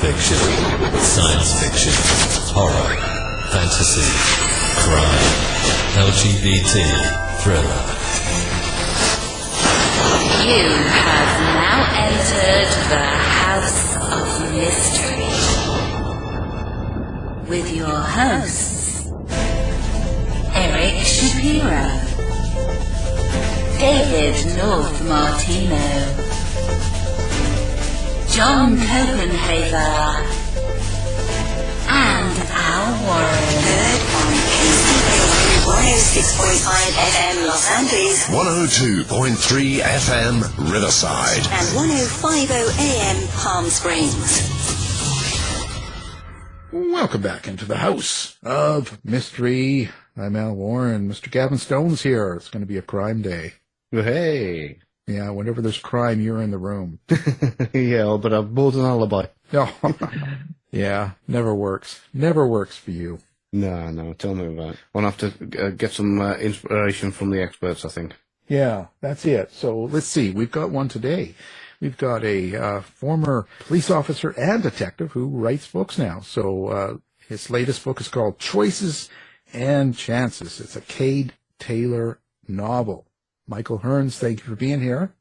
fiction, science fiction, horror, fantasy, crime, LGBT, thriller. You have now entered the House of Mystery with your hosts, Eric Shapiro, David North Martino, John Copenhaver, and Al Warren. Heard on KCBQ 106.5 FM Los Angeles, 102.3 FM Riverside, and 105.0 AM Palm Springs. Welcome back into the House of Mystery. I'm Al Warren. Mr. Gavin Stone's here. It's going to be a crime day. Hey. Yeah, whenever there's crime, you're in the room. Yeah, but I've bought an alibi. No. Yeah, never works. Never works for you. No, tell me about it. I'll have to get some inspiration from the experts, I think. Yeah, that's it. So let's see. We've got one today. We've got a former police officer and detective who writes books now. So his latest book is called Choices and Chances. It's a Cade Taylor novel. Michael Hearns, thank you for being here.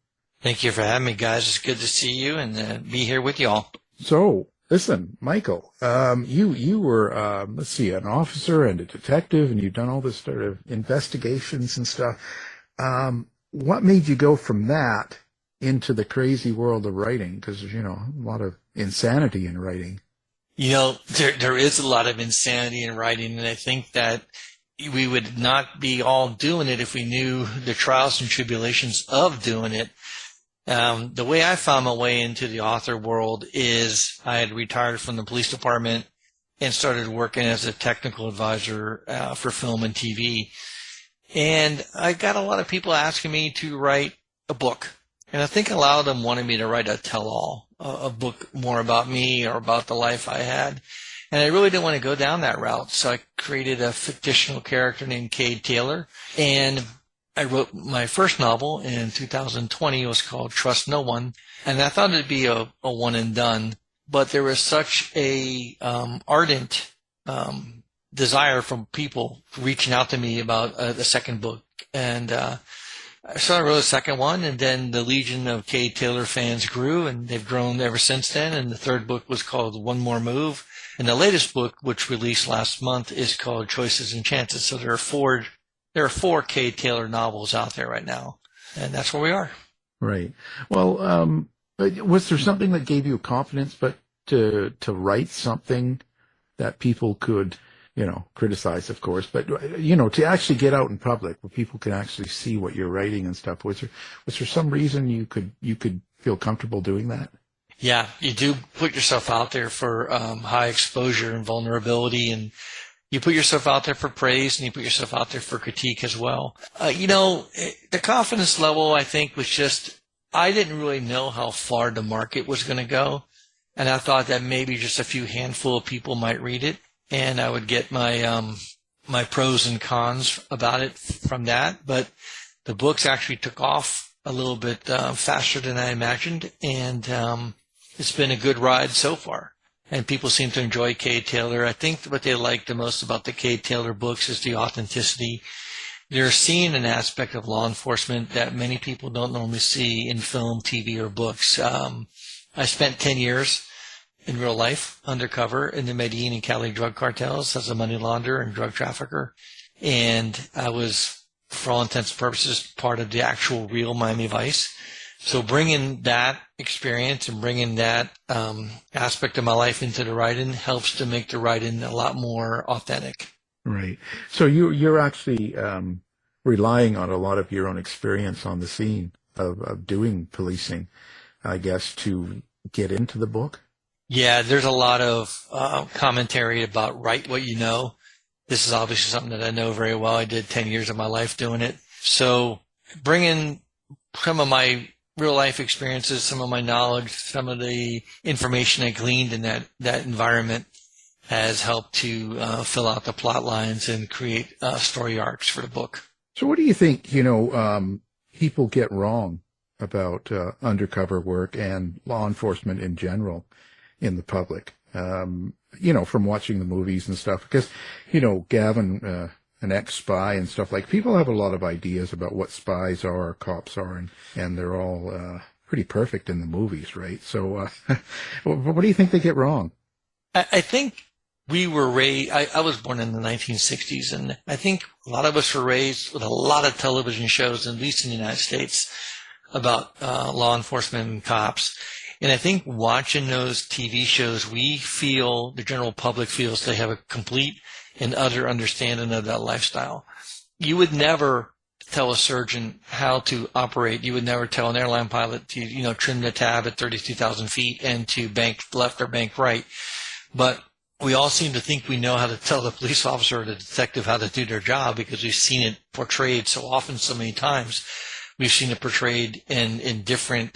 Thank you for having me, guys. It's good to see you and be here with y'all. So, listen, Michael, you were, let's see, an officer and a detective, and you've done all this sort of investigations and stuff. What made you go from that into the crazy world of writing? Because there's, a lot of insanity in writing. There is a lot of insanity in writing, and I think that we would not be all doing it if we knew the trials and tribulations of doing it. The way I found my way into the author world is I had retired from the police department and started working as a technical advisor for film and TV. And I got a lot of people asking me to write a book. And I think a lot of them wanted me to write a tell-all, a book more about me or about the life I had. And I really didn't want to go down that route, so I created a fictional character named Kade Taylor. And I wrote my first novel in 2020. It was called Trust No One. And I thought it'd be a one and done. But there was such a ardent desire from people reaching out to me about the second book. And so I wrote a second one, and then the legion of Cade Taylor fans grew, and they've grown ever since then. And the third book was called One More Move. And the latest book, which released last month, is called Choices and Chances. So there are four Cade Taylor novels out there right now, and that's where we are. Right. Well, was there something that gave you confidence, but to write something that people could, criticize, of course, but to actually get out in public where people can actually see what you're writing and stuff? Was there some reason you could feel comfortable doing that? Yeah, you do put yourself out there for high exposure and vulnerability, and you put yourself out there for praise, and you put yourself out there for critique as well. The confidence level, I think, was just, I didn't really know how far the market was going to go, and I thought that maybe just a few handful of people might read it, and I would get my my pros and cons about it from that. But the books actually took off a little bit faster than I imagined, and it's been a good ride so far, and people seem to enjoy Cade Taylor. I think what they like the most about the Cade Taylor books is the authenticity. They're seeing an aspect of law enforcement that many people don't normally see in film, TV, or books. I spent 10 years in real life undercover in the Medellin and Cali drug cartels as a money launderer and drug trafficker, and I was, for all intents and purposes, part of the actual real Miami Vice. So bringing that experience and bringing that aspect of my life into the writing helps to make the writing a lot more authentic. Right. So you're actually relying on a lot of your own experience on the scene of doing policing, I guess, to get into the book? Yeah, there's a lot of commentary about write what you know. This is obviously something that I know very well. I did 10 years of my life doing it. So bringing some of my real life experiences, some of my knowledge, some of the information I gleaned in that environment has helped to fill out the plot lines and create story arcs for the book. So what do you think, people get wrong about undercover work and law enforcement in general? in the public. From watching the movies and stuff, because, Gavin, an ex-spy and stuff, like, people have a lot of ideas about what spies are or cops are, and they're all pretty perfect in the movies, right? So what do you think they get wrong? I think we were raised, I was born in the 1960s, and I think a lot of us were raised with a lot of television shows, at least in the United States, about law enforcement and cops. And I think watching those TV shows, the general public feels they have a complete and utter understanding of that lifestyle. You would never tell a surgeon how to operate. You would never tell an airline pilot to, trim the tab at 32,000 feet and to bank left or bank right. But we all seem to think we know how to tell the police officer or the detective how to do their job because we've seen it portrayed so often, so many times. We've seen it portrayed in different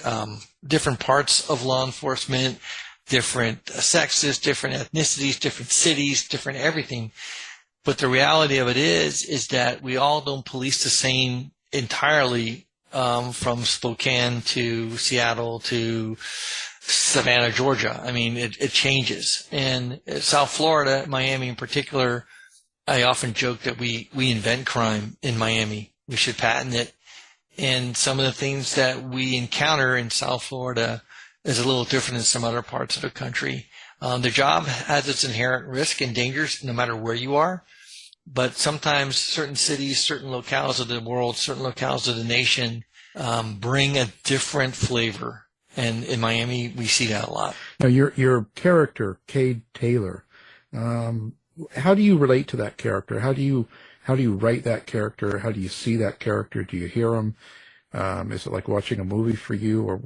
parts of law enforcement, different sexes, different ethnicities, different cities, different everything. But the reality of it is that we all don't police the same entirely, from Spokane to Seattle to Savannah, Georgia. I mean, it changes. And South Florida, Miami in particular, I often joke that we invent crime in Miami. We should patent it. And some of the things that we encounter in South Florida is a little different than some other parts of the country. The job has its inherent risk and dangers no matter where you are. But sometimes certain cities, certain locales of the world, certain locales of the nation bring a different flavor. And in Miami, we see that a lot. Now, your character, Cade Taylor, how do you relate to that character? How do you write that character? How do you see that character? Do you hear him? Is it like watching a movie for you? Or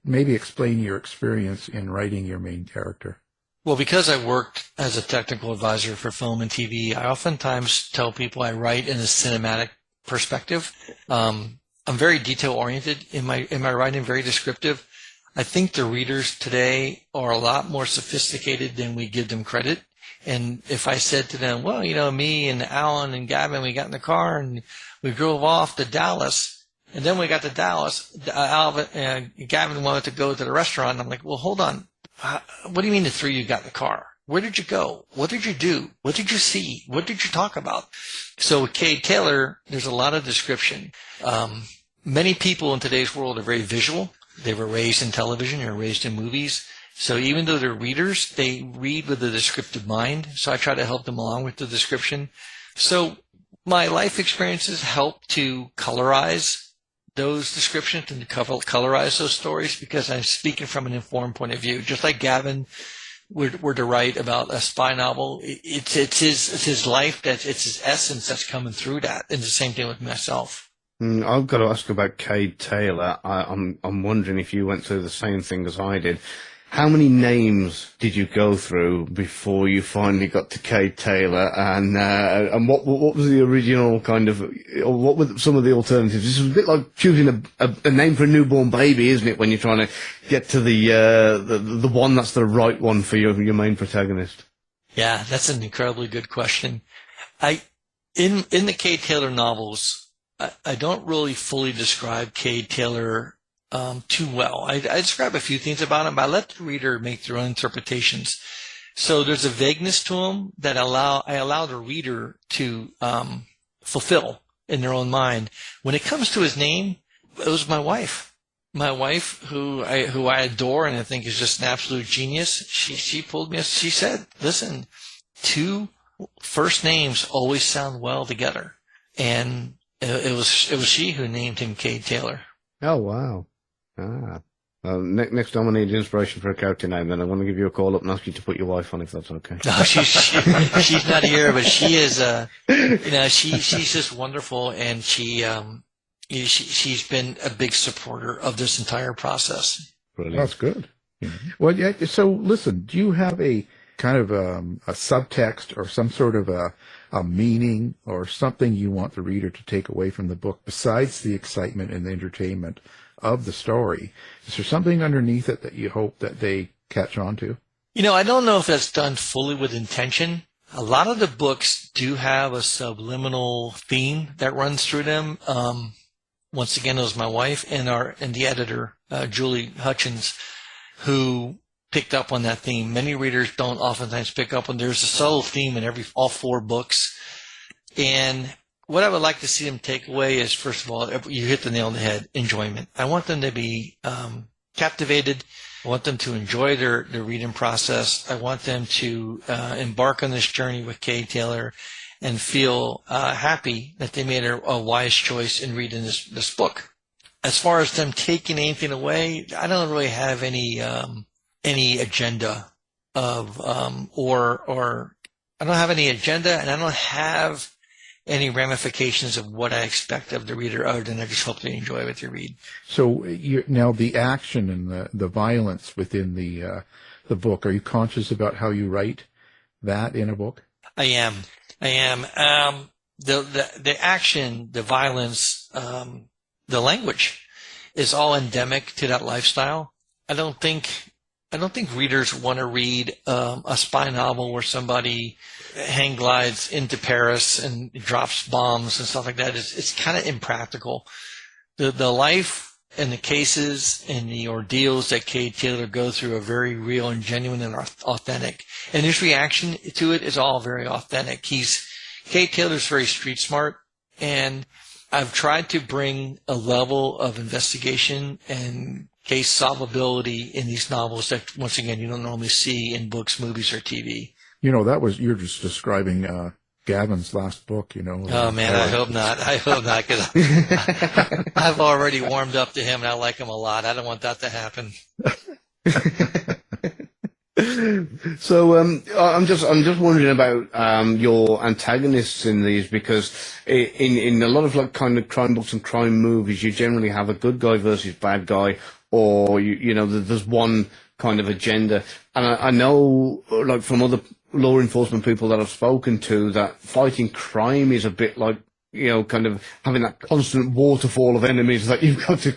maybe explain your experience in writing your main character. Well, because I worked as a technical advisor for film and TV, I oftentimes tell people I write in a cinematic perspective. I'm very detail-oriented in my writing, very descriptive. I think the readers today are a lot more sophisticated than we give them credit. And if I said to them, well, me and Alan and Gavin, we got in the car and we drove off to Dallas. And then we got to Dallas, Gavin wanted to go to the restaurant. And I'm like, well, hold on. What do you mean the three of you got in the car? Where did you go? What did you do? What did you see? What did you talk about? So with Kade Taylor, there's a lot of description. Many people in today's world are very visual. They were raised in television. They were raised in movies. So even though they're readers, they read with a descriptive mind. So I try to help them along with the description. So my life experiences help to colorize those descriptions and to colorize those stories because I'm speaking from an informed point of view. Just like Gavin were to write about a spy novel, it's his life, it's his essence that's coming through that. And the same thing with myself. I've got to ask about Cade Taylor. I'm wondering if you went through the same thing as I did. How many names did you go through before you finally got to Cade Taylor? And what was the original kind of, or what were some of the alternatives? This was a bit like choosing a name for a newborn baby, isn't it? When you're trying to get to the one that's the right one for your main protagonist. Yeah, that's an incredibly good question. In the Cade Taylor novels, I don't really fully describe Cade Taylor too well. I describe a few things about him, but I let the reader make their own interpretations. So there's a vagueness to him that I allow the reader to fulfill in their own mind. When it comes to his name, it was my wife. My wife, who I adore and I think is just an absolute genius. She pulled me. She said, "Listen, two first names always sound well together," and it was she who named him Cade Taylor. Oh wow. Next time I need inspiration for a character name, then I want to give you a call up and ask you to put your wife on if that's okay. No, she's not here, but she is. She's just wonderful, and she's been a big supporter of this entire process. Brilliant. That's good. Mm-hmm. Well, yeah. So listen, do you have a kind of a subtext or some sort of a meaning or something you want the reader to take away from the book besides the excitement and the entertainment of the story? Is there something underneath it that you hope that they catch on to? I don't know if that's done fully with intention. A lot of the books do have a subliminal theme that runs through them. Once again, it was my wife and the editor, Julie Hutchins, who picked up on that theme. Many readers don't oftentimes pick up on. There's a subtle theme in all 4 books. And what I would like to see them take away is, first of all, you hit the nail on the head, enjoyment. I want them to be captivated. I want them to enjoy their reading process. I want them to embark on this journey with Kade Taylor and feel happy that they made a wise choice in reading this book. As far as them taking anything away, I don't really have any agenda of or I don't have any agenda, and I don't have any ramifications of what I expect of the reader other than I just hope they enjoy what they read. So now the action and the violence within the book, are you conscious about how you write that in a book? I am. The action, the violence, the language is all endemic to that lifestyle. I don't think readers want to read a spy novel where somebody hang glides into Paris and drops bombs and stuff like that. It's kind of impractical. The life and the cases and the ordeals that Kade Taylor go through are very real and genuine and authentic. And his reaction to it is all very authentic. Kade Taylor's very street smart, and I've tried to bring a level of investigation and case solvability in these novels that, once again, you don't normally see in books, movies, or TV. You're just describing Gavin's last book, Oh, man, I hope not. Because I've already warmed up to him, and I like him a lot. I don't want that to happen. So I'm just wondering about your antagonists in these, because in a lot of like kind of crime books and crime movies, you generally have a good guy versus bad guy, or there's one kind of agenda. And I know, like from other law enforcement people that I've spoken to, that fighting crime is a bit like, kind of having that constant waterfall of enemies that you've got to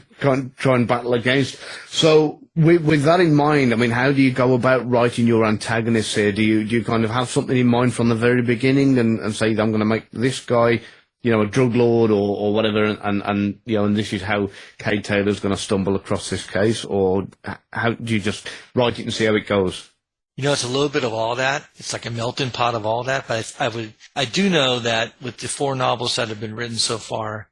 try and battle against. So with that in mind, I mean, how do you go about writing your antagonists here? Do you kind of have something in mind from the very beginning and say, I'm going to make this guy, a drug lord or whatever, and this is how Kade Taylor's going to stumble across this case? Or how do you just write it and see how it goes? It's a little bit of all that. It's like a melting pot of all that. But I do know that with the 4 novels that have been written so far,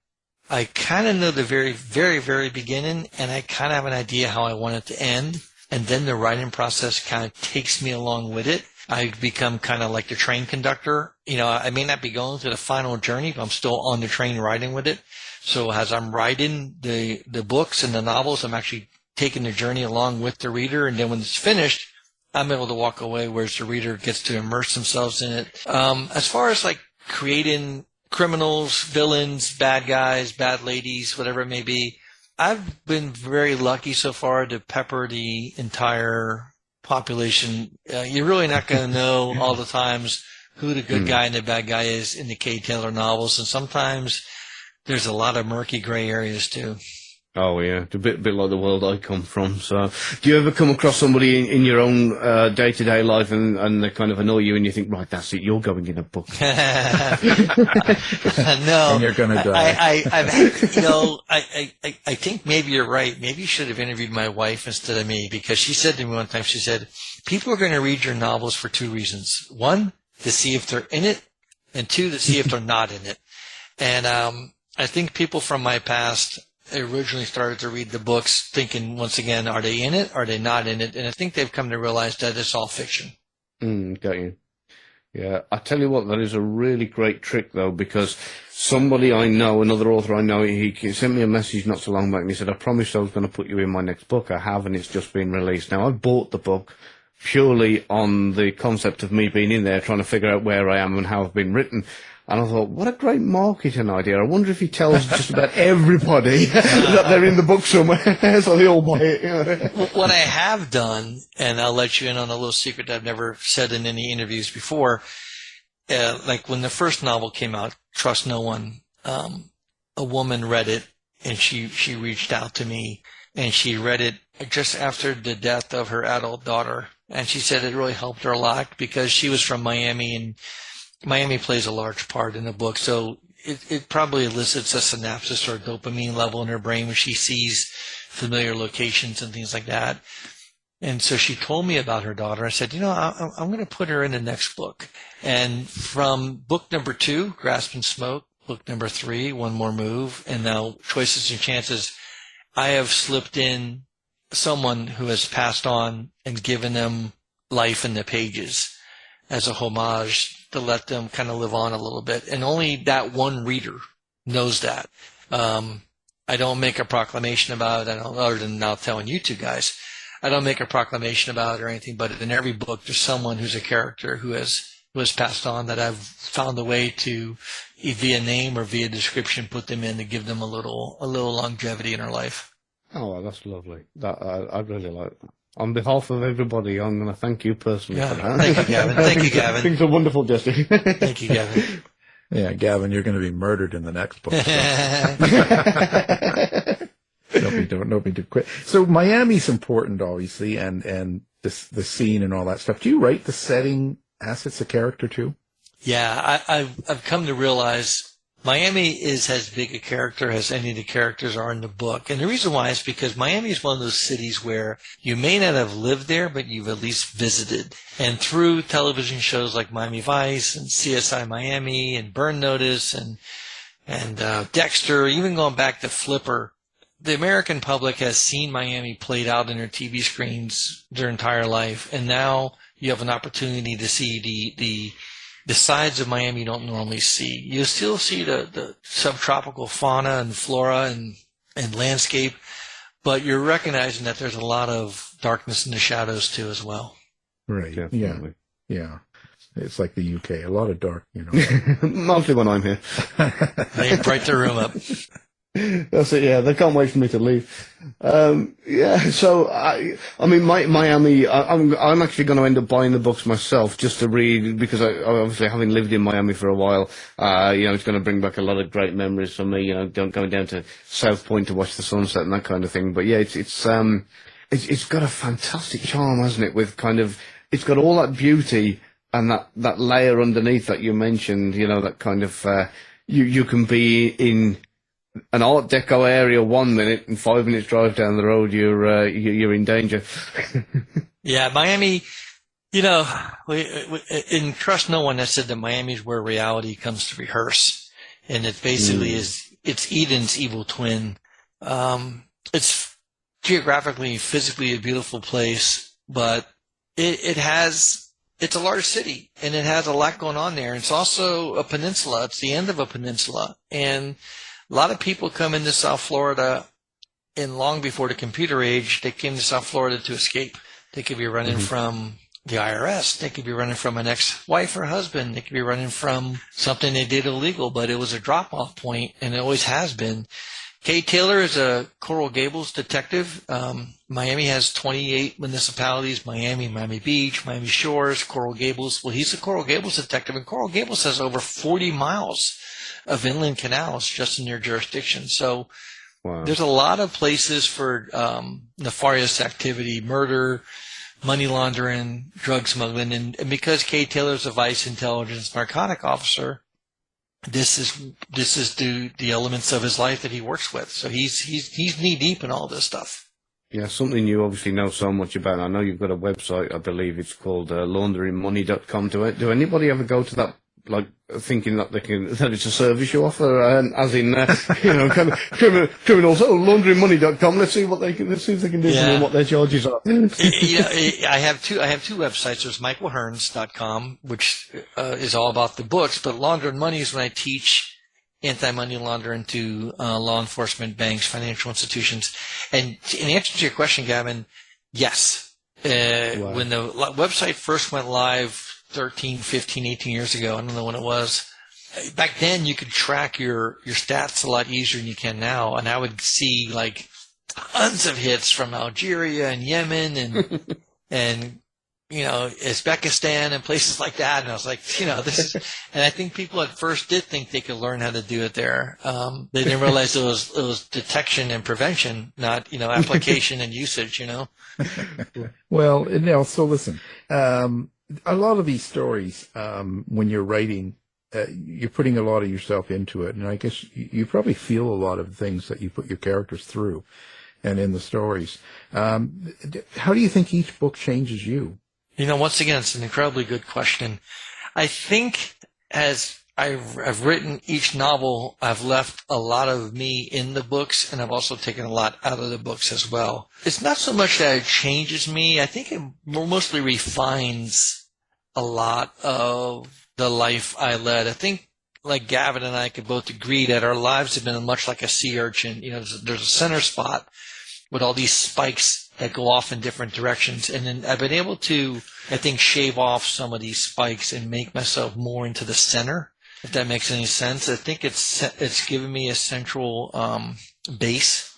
I kind of know the very, very, very beginning, and I kind of have an idea how I want it to end. And then the writing process kind of takes me along with it. I become kind of like the train conductor. I may not be going to the final journey, but I'm still on the train riding with it. So as I'm writing the books and the novels, I'm actually taking the journey along with the reader. And then when it's finished, I'm able to walk away, whereas the reader gets to immerse themselves in it. As far as like creating criminals, villains, bad guys, bad ladies, whatever it may be, I've been very lucky so far to pepper the entire population. You're really not going to know all the times who the good guy and the bad guy is in the Kade Taylor novels, and sometimes there's a lot of murky gray areas too. Oh yeah, it's a bit like the world I come from. So, do you ever come across somebody in your own day-to-day life and they kind of annoy you, and you think, right, that's it, you're going in a book? No, and you're going to die. I think maybe you're right. Maybe you should have interviewed my wife instead of me, because she said to me one time, she said, people are going to read your novels for 2 reasons: 1, to see if they're in it, and 2, to see if they're not in it. And I think people from my past originally started to read the books thinking, once again, are they in it? Are they not in it? And I think they've come to realize that it's all fiction. Got you. Yeah, I tell you what, that is a really great trick, though, because somebody I know, another author I know, he sent me a message not so long back, and he said, I promised I was going to put you in my next book. I have, and it's just been released. Now, I bought the book purely on the concept of me being in there, trying to figure out where I am and how I've been written. And I thought, what a great marketing idea. I wonder if he tells just about everybody that they're in the book somewhere, so they all buy it. What I have done, and I'll let you in on a little secret that I've never said in any interviews before, like when the first novel came out, Trust No One, a woman read it, and she reached out to me, and she read it just after the death of her adult daughter. And she said it really helped her a lot because she was from Miami, and Miami plays a large part in the book, so it probably elicits a synapses or a dopamine level in her brain when she sees familiar locations and things like that. And so she told me about her daughter. I said, I'm going to put her in the next book. And from book number 2, Grasp and Smoke, book number 3, One More Move, and now Choices and Chances, I have slipped in someone who has passed on and given them life in the pages as a homage to let them kind of live on a little bit. And only that one reader knows that. I don't make a proclamation about it, other than now telling you two guys. I don't make a proclamation about it or anything, but in every book there's someone who's a character who has passed on that I've found a way to, via name or via description, put them in to give them a little longevity in her life. Oh, well, that's lovely. That I really like that. On behalf of everybody, I'm going to thank you personally for that. Thank you, Gavin. Thank you, Gavin. I think it's a wonderful gesture. Thank you, Gavin. Yeah, Gavin, you're going to be murdered in the next book. So. Nobody to quit. So Miami's important, obviously, and the scene and all that stuff. Do you write the setting as it's a character too? Yeah, I've come to realize Miami is as big a character as any of the characters are in the book. And the reason why is because Miami is one of those cities where you may not have lived there, but you've at least visited. And through television shows like Miami Vice and CSI Miami and Burn Notice and Dexter, even going back to Flipper, the American public has seen Miami played out in their TV screens their entire life. And now you have an opportunity to see the sides of Miami you don't normally see. You still see the subtropical fauna and flora and landscape, but you're recognizing that there's a lot of darkness in the shadows too as well. Right. Definitely. Yeah. It's like the UK, a lot of dark, Mostly when I'm here. They bright the room up. That's it, yeah. They can't wait for me to leave. So I mean, Miami, I'm actually going to end up buying the books myself just to read, because I obviously, having lived in Miami for a while, it's going to bring back a lot of great memories for me, going down to South Point to watch the sunset and that kind of thing. But yeah, it's got a fantastic charm, hasn't it? With it's got all that beauty and that layer underneath that you mentioned, that kind of, you can be in an Art Deco area 1 minute, and 5 minutes drive down the road, you're in danger. Yeah, Miami. In Trust No One, I said that Miami's where reality comes to rehearse, and it basically it's Eden's evil twin. It's geographically, physically a beautiful place, but it's a large city, and it has a lot going on there. It's also a peninsula. It's the end of a peninsula, and a lot of people come into South Florida, and long before the computer age, they came to South Florida to escape. They could be running from the IRS. They could be running from an ex-wife or husband. They could be running from something they did illegal, but it was a drop-off point, and it always has been. Kade Taylor is a Coral Gables detective. Miami has 28 municipalities: Miami, Miami Beach, Miami Shores, Coral Gables. Well, he's a Coral Gables detective, and Coral Gables has over 40 miles of inland canals just in their jurisdiction. So There's a lot of places for nefarious activity: murder, money laundering, drug smuggling. And because Cade Taylor is a Vice Intelligence and Narcotics officer, this is the elements of his life that he works with. So he's knee deep in all this stuff. Yeah, something you obviously know so much about. I know you've got a website. I believe it's called launderingmoney.com. Do anybody ever go to that, like, thinking that that it's a service you offer, as in kind of criminals? Oh, launderingmoney.com. Let's see if they can do and what their charges are. I have two websites. There's michaelhearns.com, which is all about the books, but Laundering Money is when I teach anti-money laundering to law enforcement, banks, financial institutions. And in answer to your question, Gavin, yes. When the website first went live 13, 15, 18 years ago, I don't know when it was, back then you could track your stats a lot easier than you can now. And I would see like tons of hits from Algeria and Yemen and Uzbekistan and places like that. And I was like, this is, and I think people at first did think they could learn how to do it there. They didn't realize it was detection and prevention, not, application and usage, Well, so listen, a lot of these stories, when you're writing, you're putting a lot of yourself into it. And I guess you probably feel a lot of things that you put your characters through. and in the stories. How do you think each book changes you? Once again, it's an incredibly good question. I think as I've written each novel, I've left a lot of me in the books, and I've also taken a lot out of the books as well. It's not so much that it changes me. I think it mostly refines a lot of the life I led. I think, like Gavin and I could both agree that our lives have been much like a sea urchin. There's a center spot with all these spikes that go off in different directions. And then I've been able to, I think, shave off some of these spikes and make myself more into the center, if that makes any sense. I think it's given me a central base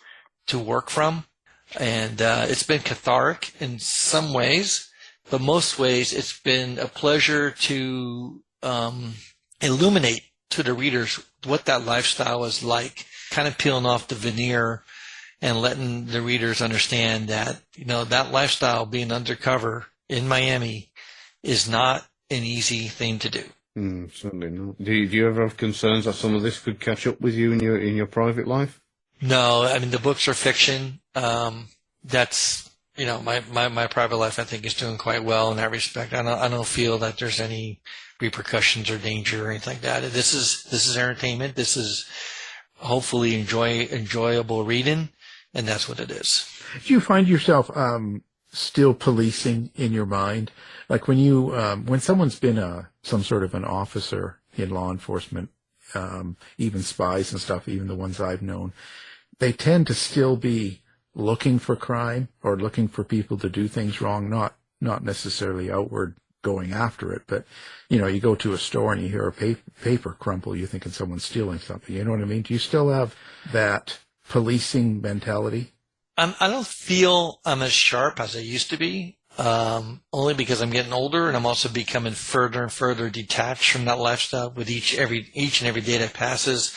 to work from. And it's been cathartic in some ways, but most ways it's been a pleasure to illuminate to the readers what that lifestyle is like, kind of peeling off the veneer and letting the readers understand that, that lifestyle, being undercover in Miami, is not an easy thing to do. Certainly not. Do you ever have concerns that some of this could catch up with you in your private life? No, I mean, the books are fiction. That's, my private life, I think, is doing quite well in that respect. I don't feel that there's any repercussions or danger or anything like that. This is entertainment. This is hopefully enjoyable reading, and that's what it is. Do you find yourself still policing in your mind? Like when someone's been some sort of an officer in law enforcement, even spies and stuff, even the ones I've known, they tend to still be looking for crime or looking for people to do things wrong, not necessarily outward going after it, but you go to a store and you hear a paper crumple, you're thinking someone's stealing something. You know what I mean? Do you still have that policing mentality? I don't feel I'm as sharp as I used to be, only because I'm getting older, and I'm also becoming further and further detached from that lifestyle with each and every day that passes.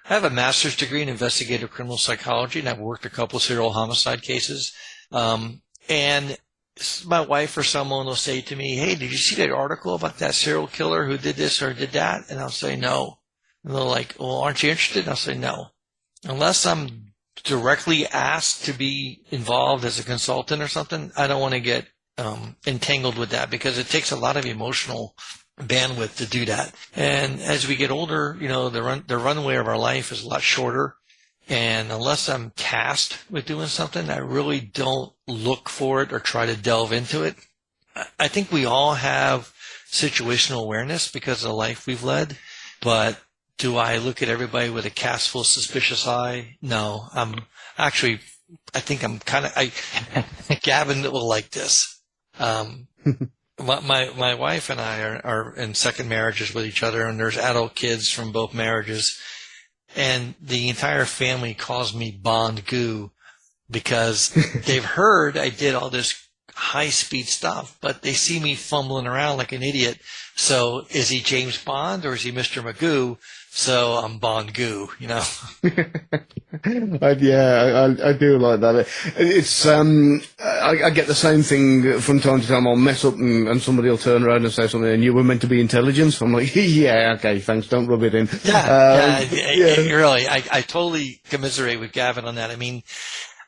I have a master's degree in investigative criminal psychology, and I've worked a couple of serial homicide cases. And my wife or someone will say to me, "Hey, did you see that article about that serial killer who did this or did that?" And I'll say no. And they're like, "Well, aren't you interested?" And I'll say no. Unless I'm directly asked to be involved as a consultant or something, I don't want to get entangled with that, because it takes a lot of emotional bandwidth to do that. And as we get older, the runway of our life is a lot shorter. And unless I'm tasked with doing something, I really don't look for it or try to delve into it. I think we all have situational awareness because of the life we've led, but do I look at everybody with a castful, suspicious eye? No. I think I'm kind of, Gavin will like this. My wife and I are in second marriages with each other, and there's adult kids from both marriages. And the entire family calls me Bond Goo because they've heard I did all this high-speed stuff, but they see me fumbling around like an idiot. So is he James Bond or is he Mr. Magoo? So I'm Bond Goo, Yeah, I do like that. It's I get the same thing from time to time. I'll mess up and somebody will turn around and say something, and you were meant to be intelligence. I'm like, yeah, okay, thanks, don't rub it in. Really, I totally commiserate with Gavin on that. I mean,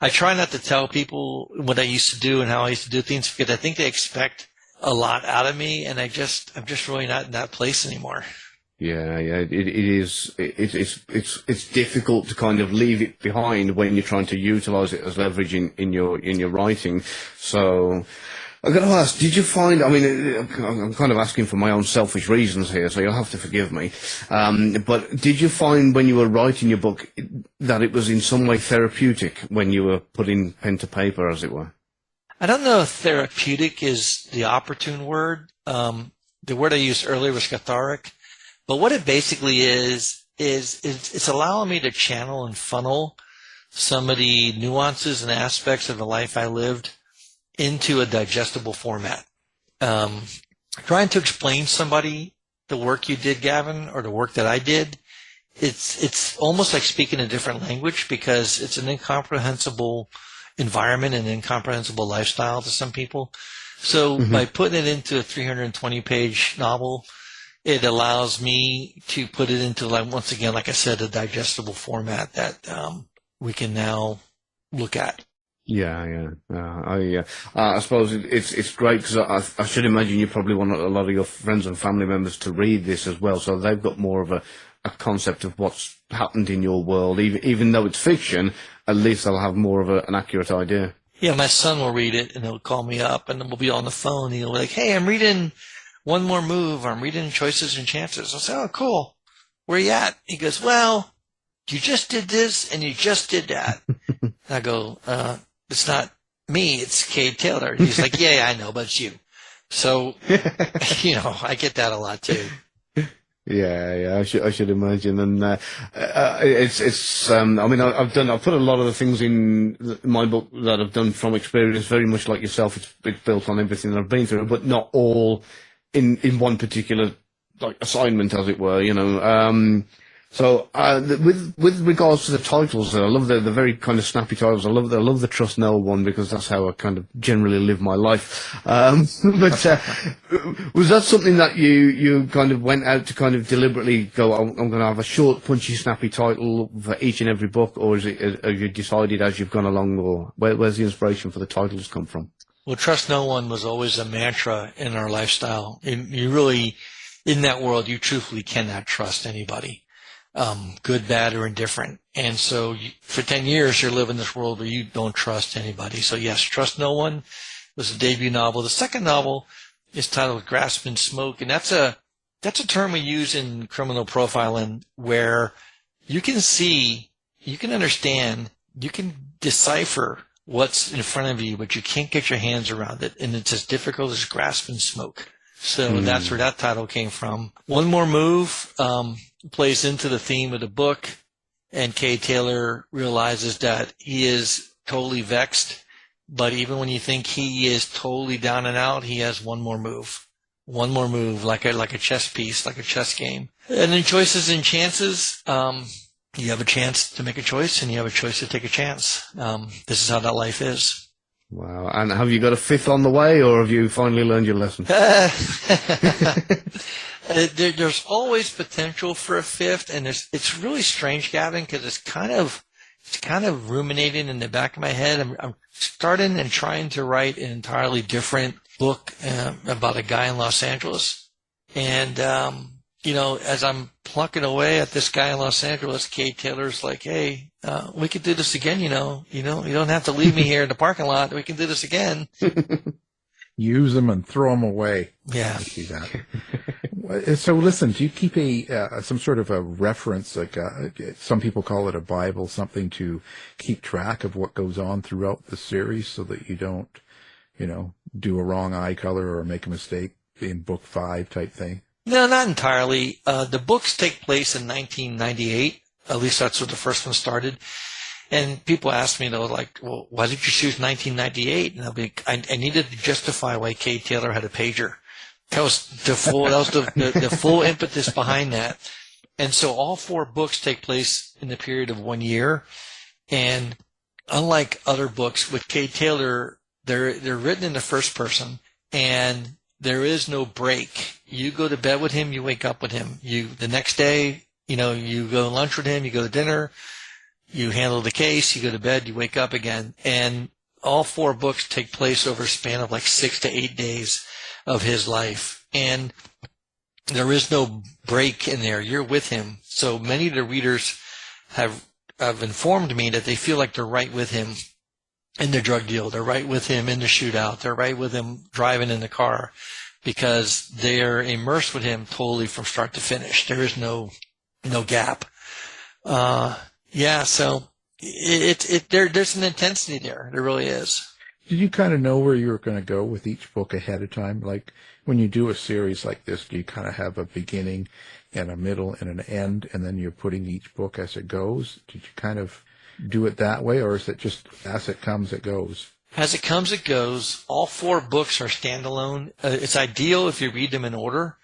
I try not to tell people what I used to do and how I used to do things, because I think they expect a lot out of me, and I'm just really not in that place anymore. Yeah, it is. It's difficult to kind of leave it behind when you're trying to utilize it as leverage in your writing. So I've got to ask, did you find, I'm kind of asking for my own selfish reasons here, so you'll have to forgive me. But did you find when you were writing your book that it was in some way therapeutic when you were putting pen to paper, as it were? I don't know if therapeutic is the opportune word. The word I used earlier was cathartic. But what it basically is it's allowing me to channel and funnel some of the nuances and aspects of the life I lived into a digestible format. Trying to explain somebody the work you did, Gavin, or the work that I did, it's almost like speaking a different language, because it's an incomprehensible environment and incomprehensible lifestyle to some people. So by putting it into a 320-page novel, it allows me to put it into, once again, like I said, a digestible format that we can now look at. Yeah. I suppose it's great because I should imagine you probably want a lot of your friends and family members to read this as well, so they've got more of a concept of what's happened in your world. Even though it's fiction, at least they'll have more of an accurate idea. Yeah, my son will read it, and he'll call me up, and then we'll be on the phone. He'll be like, "Hey, I'm reading One More Move. I'm reading Choices and Chances." I'll say, "Oh, cool. Where you at?" He goes, "Well, you just did this, and you just did that." I go, "It's not me. It's Cade Taylor." He's like, "Yeah, I know, but it's you." So, I get that a lot too. Yeah. I should imagine, and it's. I mean, I've put a lot of the things in my book that I've done from experience, very much like yourself. It's built on everything that I've been through, but not all in one particular assignment, as it were. So with regards to the titles, I love the very kind of snappy titles. I love the Trust No One, because that's how I kind of generally live my life. But was that something that you kind of went out to kind of deliberately go, I'm going to have a short, punchy, snappy title for each and every book, or have you decided as you've gone along, or where's the inspiration for the titles come from? Well, Trust No One was always a mantra in our lifestyle. You really, in that world, you truthfully cannot trust anybody. Good, bad, or indifferent. And so for 10 years, you're living in this world where you don't trust anybody. So yes, Trust No One was a debut novel. The second novel is titled Grasp and Smoke, and that's a term we use in criminal profiling, where you can see, you can understand, you can decipher what's in front of you, but you can't get your hands around it. And it's as difficult as grasp and smoke. So that's where that title came from. One More Move plays into the theme of the book, and Cade Taylor realizes that he is totally vexed, but even when you think he is totally down and out, he has one more move. One more move, like a chess piece, like a chess game. And in Choices and Chances, you have a chance to make a choice, and you have a choice to take a chance. This is how that life is. Wow. And have you got a fifth on the way, or have you finally learned your lesson? There's always potential for a fifth, and it's really strange, Gavin, because it's kind of ruminating in the back of my head. I'm starting and trying to write an entirely different book about a guy in Los Angeles, and as I'm plucking away at this guy in Los Angeles, Cade Taylor's like, "Hey, we could do this again. You don't have to leave me here in the parking lot. We can do this again." Use them and throw them away. Yeah. I see that. So listen, do you keep some sort of a reference, like some people call it a Bible, something to keep track of what goes on throughout the series, so that you don't, do a wrong eye color or make a mistake in book 5 type thing? No, not entirely. The books take place in 1998. At least that's where the first one started. And people ask me, though, like, "Well, why did you choose 1998?" And I'll be, I needed to justify why Cade Taylor had a pager. That was the full impetus behind that. And so all 4 books take place in the period of 1 year. And unlike other books with Cade Taylor, they're written in the first person, and there is no break. You go to bed with him, you wake up with him. The next day, you go to lunch with him, you go to dinner, you handle the case, you go to bed, you wake up again. And all 4 books take place over a span of like 6 to 8 days of his life. And there is no break in there. You're with him. So many of the readers have informed me that they feel like they're right with him in the drug deal. They're right with him in the shootout. They're right with him driving in the car, because they're immersed with him totally from start to finish. There is no gap. So there's an intensity there. There really is. Did you kind of know where you were going to go with each book ahead of time? Like when you do a series like this, do you kind of have a beginning and a middle and an end, and then you're putting each book as it goes? Did you kind of do it that way, or is it just as it comes, it goes? As it comes, it goes. All 4 books are standalone. It's ideal if you read them in order,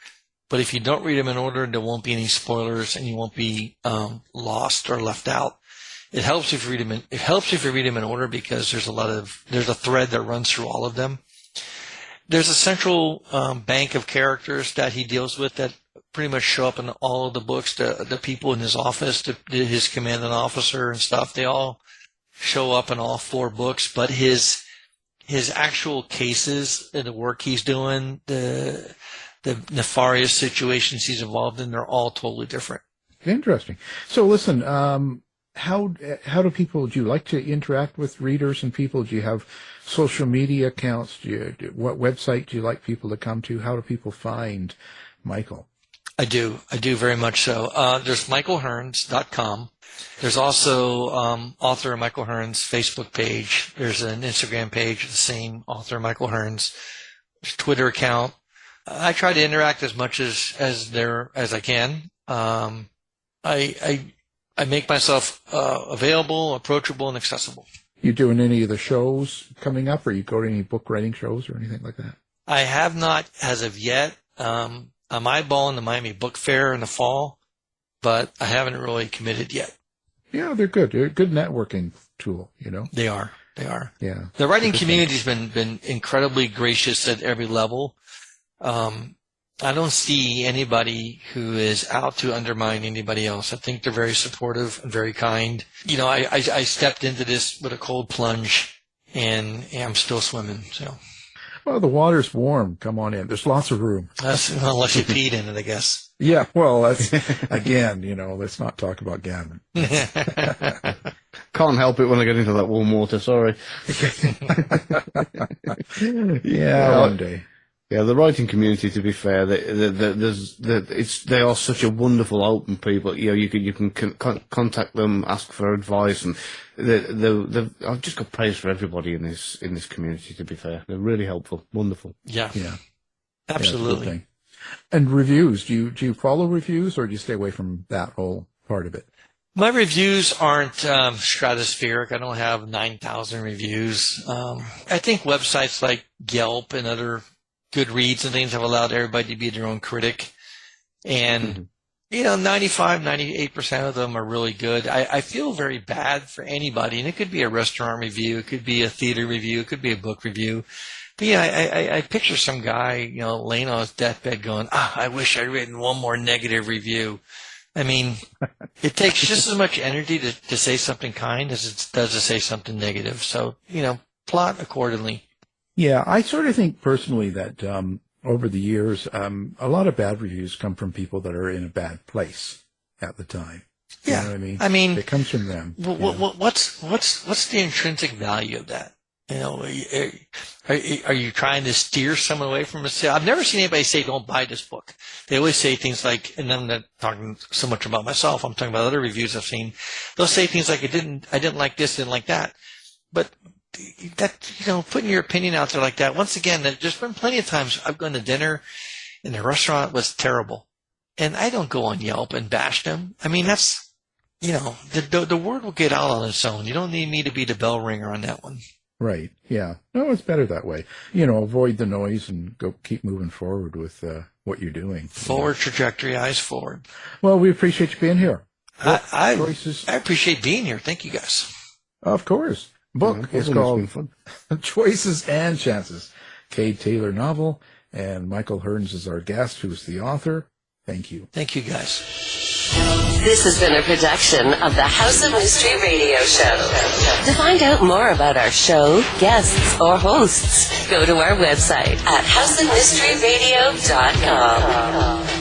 but if you don't read them in order, there won't be any spoilers, and you won't be lost or left out. It helps if you read them in order, because there's a thread that runs through all of them. There's a central bank of characters that he deals with that pretty much show up in all of the books. The people in his office, his commanding officer and stuff, they all show up in all 4 books, but his actual cases and the work he's doing, the nefarious situations he's involved in, they're all totally different. Interesting. So listen, how do you like to interact with readers and people? Do you have social media accounts? What website do you like people to come to? How do people find Michael? I do very much so. There's michaelhearns.com. There's also author Michael Hearns Facebook page. There's an Instagram page, the same author Michael Hearns. There's a Twitter account. I try to interact as much as I can. I make myself available, approachable, and accessible. You doing any of the shows coming up, or you go to any book writing shows or anything like that? I have not as of yet. I'm eyeballing the Miami Book Fair in the fall, but I haven't really committed yet. Yeah, they're good. They're a good networking tool, you know. They are. Yeah. The writing community's been incredibly gracious at every level. I don't see anybody who is out to undermine anybody else. I think they're very supportive and very kind. You know, I stepped into this with a cold plunge, and I'm still swimming. So, well, the water's warm. Come on in. There's lots of room. Unless you peed in it, I guess. Yeah. Well, that's again. You know, let's not talk about Gavin. Can't help it when I get into that warm water. Sorry. Yeah, one day. Yeah, the writing community, to be fair, they are such a wonderful, open people. You know, you can contact them, ask for advice, and I've just got praise for everybody in this community. To be fair, they're really helpful, wonderful. Yeah, absolutely. Yeah, and reviews? Do you follow reviews, or do you stay away from that whole part of it? My reviews aren't stratospheric. I don't have 9,000 reviews. I think websites like Yelp and other Goodreads and things have allowed everybody to be their own critic. And, you know, 95, 98% of them are really good. I feel very bad for anybody, and it could be a restaurant review, it could be a theater review, it could be a book review. But, yeah, I picture some guy, you know, laying on his deathbed going, I wish I'd written one more negative review. I mean, it takes just as much energy to say something kind as it does to say something negative. So, you know, plot accordingly. Yeah, I sort of think personally that over the years, a lot of bad reviews come from people that are in a bad place at the time. Yeah, you know what I mean? I mean, it comes from them. What's the intrinsic value of that? You know, are you trying to steer someone away from a sale? I've never seen anybody say, "Don't buy this book." They always say things like, and I'm not talking so much about myself. I'm talking about other reviews I've seen. They'll say things like, "I didn't like this, didn't like that," but that, you know, putting your opinion out there like that. Once again, there's been plenty of times I've gone to dinner and the restaurant was terrible, and I don't go on Yelp and bash them. I mean, that's, you know, the word will get out on its own. You don't need me to be the bell ringer on that one. Right. Yeah. No, it's better that way. You know, avoid the noise and keep moving forward with what you're doing. Forward trajectory, eyes forward. Well, we appreciate you being here. I appreciate being here. Thank you, guys. Of course. Book is called Choices and Chances. Cade Taylor Novel, and Michael Hearns is our guest, who's the author. Thank you. Thank you, guys. This has been a production of the House of Mystery Radio Show. To find out more about our show, guests, or hosts, go to our website at houseofmysteryradio.com.